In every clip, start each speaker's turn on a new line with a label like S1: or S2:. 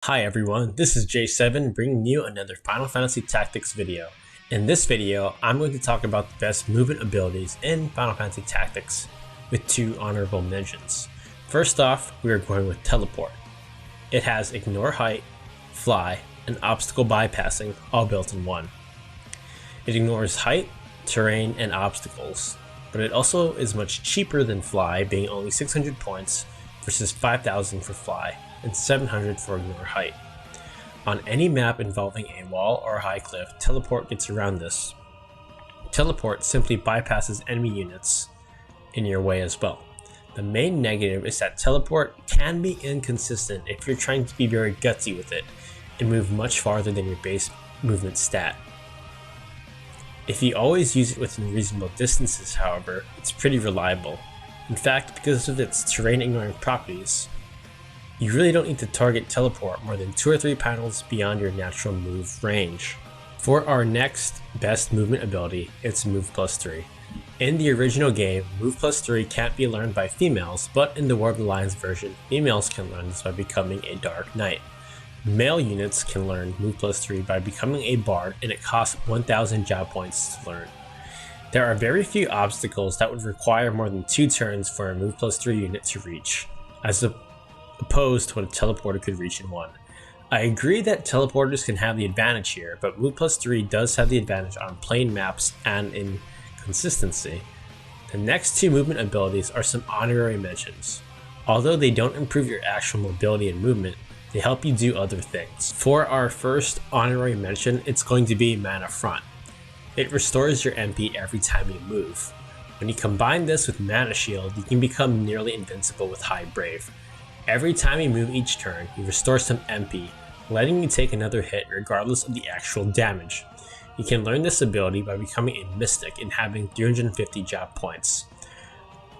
S1: Hi everyone, this is J7 bringing you another Final Fantasy Tactics video. In this video, I'm going to talk about the best movement abilities in Final Fantasy Tactics with two honorable mentions. First off, we are going with Teleport. It has Ignore Height, Fly, and Obstacle Bypassing all built in one. It ignores height, terrain, and obstacles, but it also is much cheaper than Fly, being only 600 points versus 5,000 for Fly and 700 for Ignore Height. On any map involving a wall or a high cliff, Teleport gets around this. Teleport simply bypasses enemy units in your way as well. The main negative is that Teleport can be inconsistent if you're trying to be very gutsy with it and move much farther than your base movement stat. If you always use it within reasonable distances, however, it's pretty reliable. In fact, because of its terrain ignoring properties, you really don't need to target Teleport more than 2 or 3 panels beyond your natural move range. For our next best movement ability, it's Move Plus 3. In the original game, Move Plus 3 can't be learned by females, but in the War of the Lions version, females can learn this by becoming a Dark Knight. Male units can learn Move Plus 3 by becoming a Bard, and it costs 1,000 job points to learn. There are very few obstacles that would require more than 2 turns for a Move Plus 3 unit to reach, as opposed to what a teleporter could reach in one. I agree that teleporters can have the advantage here, but Move Plus 3 does have the advantage on plain maps and in consistency. The next 2 movement abilities are some honorary mentions. Although they don't improve your actual mobility and movement, they help you do other things. For our first honorary mention, it's going to be Manafront. It restores your MP every time you move. When you combine this with Mana Shield, you can become nearly invincible with High Brave. Every time you move each turn, you restore some MP, letting you take another hit regardless of the actual damage. You can learn this ability by becoming a Mystic and having 350 job points.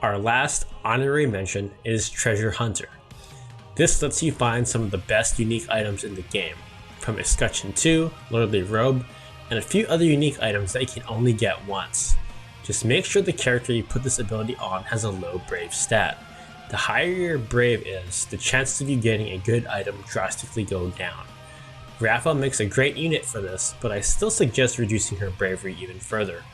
S1: Our last honorary mention is Treasure Hunter. This lets you find some of the best unique items in the game, from Escutcheon 2, Lordly Robe, and a few other unique items that you can only get once. Just make sure the character you put this ability on has a low Brave stat. The higher your Brave is, the chances of you getting a good item drastically go down. Rafa makes a great unit for this, but I still suggest reducing her bravery even further.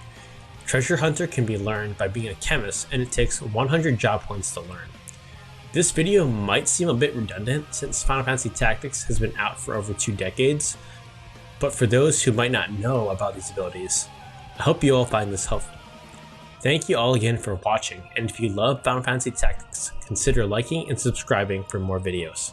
S1: Treasure Hunter can be learned by being a chemist, and it takes 100 job points to learn. This video might seem a bit redundant since Final Fantasy Tactics has been out for over 2 decades, but for those who might not know about these abilities, I hope you all find this helpful. Thank you all again for watching, and if you love Final Fantasy Tactics, consider liking and subscribing for more videos.